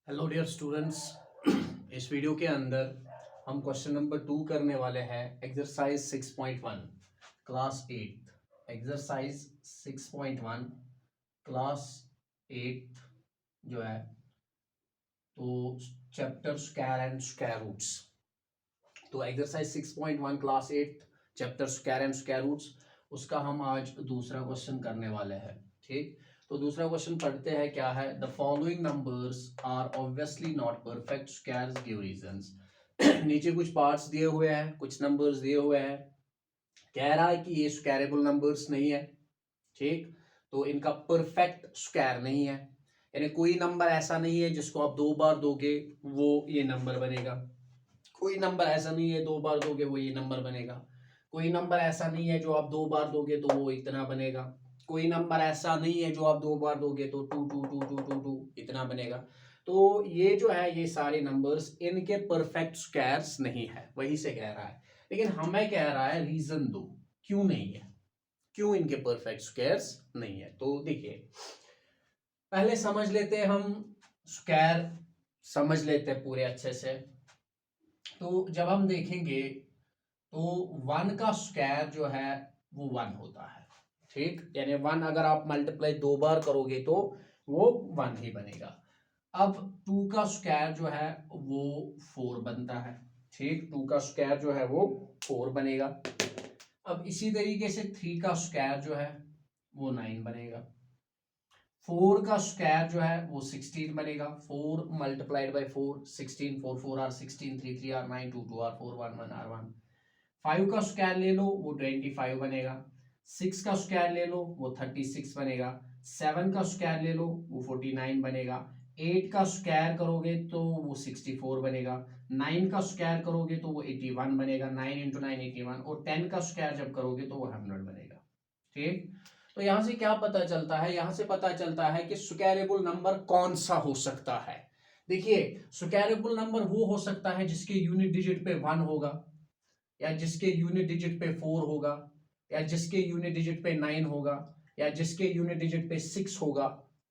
Hello dear students. इस video के अंदर हम क्वेश्चन नंबर 2 करने वाले हैं। एक्सरसाइज 6.1 क्लास 8, एक्सरसाइज 6.1 क्लास 8 जो है तो chapter square and square roots. तो exercise 6.1 class 8 chapter square and square roots, उसका हम आज दूसरा क्वेश्चन करने वाले हैं। ठीक, तो दूसरा क्वेश्चन पढ़ते हैं। क्या है? The following numbers are obviously not perfect squares, give reasons. नीचे कुछ पार्ट्स दिए हुए हैं, कुछ नंबर्स दिए हुए हैं। कह रहा है कि ये स्क्वायरेबल नंबर्स नहीं है। ठीक, तो इनका परफेक्ट स्क्वायर नहीं है, यानी कोई नंबर ऐसा नहीं है जिसको आप 2 बार दोगे वो ये नंबर बनेगा। कोई नंबर ऐसा नहीं है 2 बार दोगे वो ये नंबर बनेगा। कोई नंबर ऐसा नहीं है जो आप 2 बार दोगे तो वो इतना बनेगा। कोई नंबर ऐसा नहीं है जो आप 2 बार दोगे तो 2 इतना बनेगा। तो ये जो है ये सारे नंबर्स इनके परफेक्ट स्क्वायर्स नहीं है, वही से कह रहा है। लेकिन हमें कह रहा है रीजन दो, क्यों नहीं है, क्यों इनके परफेक्ट स्क्वायर्स नहीं है। तो देखिए, पहले समझ लेते हैं, हम स्क्वायर समझ लेते हैं पूरे अच्छे से। तो जब हम देखेंगे तो 1 का स्क्वायर जो है वो 1 होता है। ठीक, यानी 1 अगर आप मल्टीप्लाई 2 बार करोगे तो वो 1 ही बनेगा। अब 2 का स्क्वायर जो है वो 4 बनता है। ठीक, 2 का स्क्वायर जो है वो 4 बनेगा। अब इसी तरीके से 3 का स्क्वायर जो है वो 9 बनेगा। 4 का स्क्वायर जो है वो 16 बनेगा। 4 multiplied by 4, 16, 4 4 are 16, 3 3 are 9, 2 2 are 4, 1 1 are 1। 5 का स्क्वायर ले लो वो 25 बनेगा। 6 का स्क्वायर ले लो वो 36 बनेगा। 7 का स्क्वायर ले लो वो 49 बनेगा। 8 का स्क्वायर करोगे तो वो 64 बनेगा। 9 का स्क्वायर करोगे तो वो 81 बनेगा। 9 इंटू 9 81। और 10 का स्क्वायर जब करोगे तो वो 100 बनेगा। ठीक, तो यहां से क्या पता चलता है? यहां से पता चलता है कि स्क्वायरेबल नंबर कौन सा हो सकता है। देखिए, स्क्वायरेबल नंबर वो हो सकता है जिसके यूनिट डिजिट पे 1 होगा, या जिसके यूनिट डिजिट पे 4 होगा, या जिसके यूनिट डिजिट पे 9 होगा, या जिसके यूनिट डिजिट पे 6 होगा।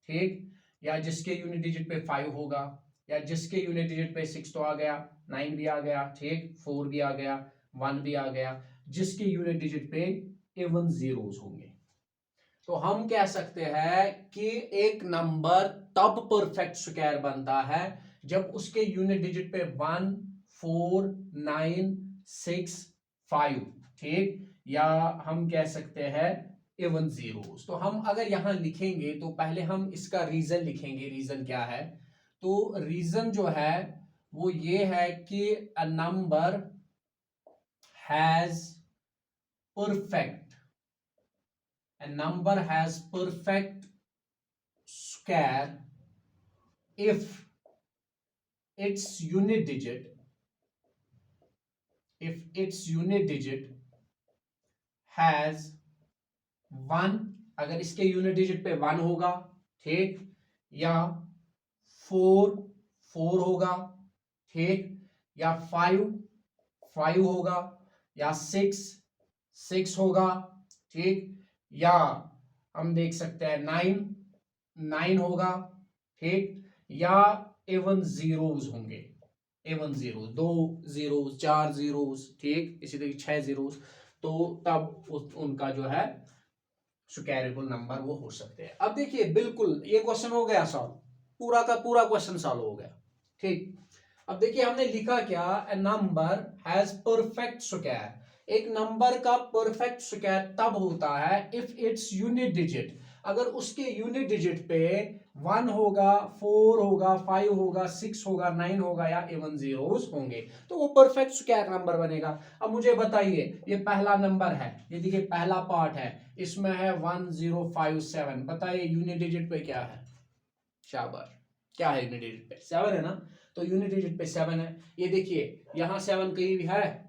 ठीक, या जिसके यूनिट डिजिट पे 5 होगा, या जिसके यूनिट डिजिट पे 6 तो आ गया, 9 भी आ गया, ठीक, 4 भी आ गया, 1 भी आ गया, जिसके यूनिट डिजिट पे इवन जीरोस होंगे। तो हम कह सकते हैं कि एक नंबर तब परफेक्ट स्क्वायर बनता है जब उसके यूनिट डिजिट पे 1 4 9 6 5, ठीक, या हम कह सकते हैं इवन जीरोस। तो हम अगर यहां लिखेंगे तो पहले हम इसका रीजन लिखेंगे। रीजन क्या है? तो रीजन जो है वो ये है कि a number has perfect a number has perfect square if its unit digit has 1, अगर इसके यूनिट डिजिट पे 1 होगा, ठीक, या 4 होगा, ठीक, या 5 होगा, या 6 होगा, ठीक, या हम देख सकते हैं 9 होगा, ठीक, या एवन जीरोस होंगे। एवन जीरोस, 2 जीरोस, 4 जीरोस, ठीक, इसी तरीके 6 जीरोस। तो तब उनका जो है स्क्वायरेबल नंबर वो हो सकते हैं। अब देखिए, बिल्कुल ये क्वेश्चन हो गया सॉल्व, पूरा का पूरा क्वेश्चन सॉल्व हो गया। ठीक, अब देखिए हमने लिखा क्या? ए नंबर हैज परफेक्ट स्क्वायर। एक नंबर का परफेक्ट स्क्वायर तब होता है इफ इट्स यूनिट डिजिट, अगर उसके यूनिट डिजिट पे 1 होगा, 4 होगा, 5 होगा, 6 होगा, 9 होगा, या इवन जीरोस होंगे, तो वो परफेक्ट स्क्वायर नंबर बनेगा। अब मुझे बताइए, ये पहला नंबर है, ये देखिए पहला पार्ट है, इसमें है 1057। बताइए यूनिट डिजिट पे क्या है? शाबाश, क्या है यूनिट डिजिट पे? 7 है ना। तो यूनिट डिजिट पे 7 है। ये देखिए यहां 7 कहीं भी है।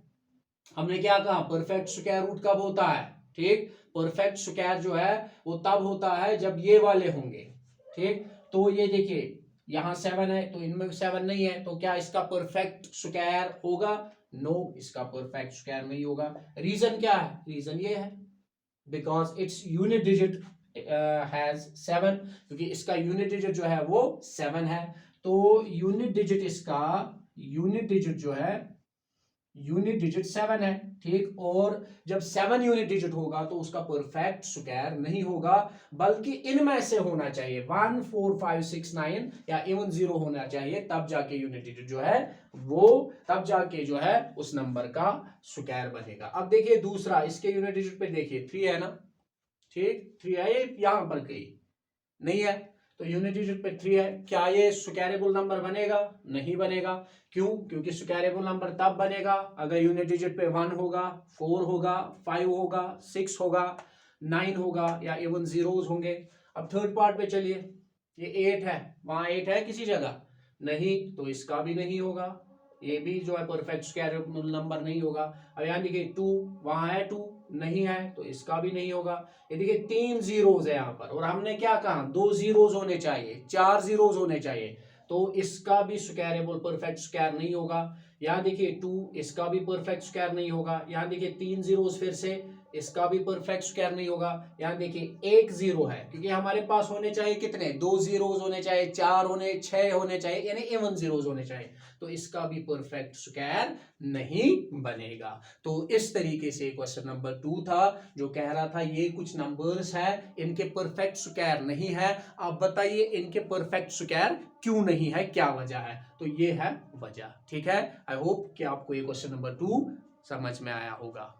हमने क्या कहा? परफेक्ट स्क्वायर रूट कब होता है? ठीक, परफेक्ट स्क्वायर जो है वो तब होता है जब ये वाले होंगे। ठीक, तो ये देखिए यहां 7 है तो इनमें 7 नहीं है, तो क्या इसका परफेक्ट स्क्वायर होगा? नो, इसका परफेक्ट स्क्वायर नहीं होगा। रीजन क्या है? रीजन ये है because its unit digit has 7, क्योंकि इसका यूनिट डिजिट जो है वो 7 है। तो यूनिट डिजिट इसका, यूनिट डिजिट जो है, यूनिट डिजिट 7 है, ठीक। और जब 7 यूनिट डिजिट होगा तो उसका परफेक्ट स्क्वायर नहीं होगा, बल्कि इनमें से होना चाहिए 1 4 5 6 9 या इवन 0 होना चाहिए, तब जाके यूनिट डिजिट जो है वो, तब जाके जो है उस नंबर का स्क्वायर बनेगा। अब देखिए दूसरा, इसके यूनिट डिजिट पे देखिए 3 है ना, ठीक, 3 है, ये यहां पर कहीं नहीं है, तो यूनिट डिजिट पे 3 है, क्या ये स्क्वायरेबल नंबर बनेगा? नहीं बनेगा। क्यों? क्योंकि स्क्वायरेबल नंबर तब बनेगा अगर यूनिट डिजिट पे 1 होगा, 4 होगा, 5 होगा, 6 होगा, 9 होगा या इवन जीरोस होंगे। अब थर्ड पार्ट पे चलिए, ये 8 है, वहां 8 है किसी जगह? नहीं, तो इसका भी नहीं होगा, ये भी जो है परफेक्ट स्क्वायरेबल नंबर नहीं होगा। अब यहाँ देखिए 2, वहां है 2, नहीं है, तो इसका भी नहीं होगा। ये देखिए 3 जीरोज है यहाँ पर, और हमने क्या कहा 2 जीरोज होने चाहिए, 4 जीरोज होने चाहिए, तो इसका भी स्क्वायरेबल परफेक्ट स्क्वायर नहीं होगा। यहाँ देखिए 2, इसका भी परफेक्ट स्क्वायर नहीं होगा। यहाँ देखिए 3 जीरोज फिर से, इसका भी परफेक्ट स्क्वायर नहीं होगा। यहाँ देखिए 1 जीरो है, क्योंकि हमारे पास होने चाहिए कितने, 2 जीरोज होने चाहिए, 4 होने, 6 होने चाहिए, यानी इवन जीरोज होने चाहिए, तो इसका भी परफेक्ट स्क्वायर नहीं बनेगा। तो इस तरीके से क्वेश्चन नंबर 2 था, जो कह रहा था ये कुछ नंबर्स है, इनके परफेक्ट स्क्वायर नहीं है, आप बताइए इनके परफेक्ट स्क्वायर क्यों नहीं है, क्या वजह है? तो ये है वजह, ठीक है। आई होप कि आपको ये क्वेश्चन नंबर 2 समझ में आया होगा।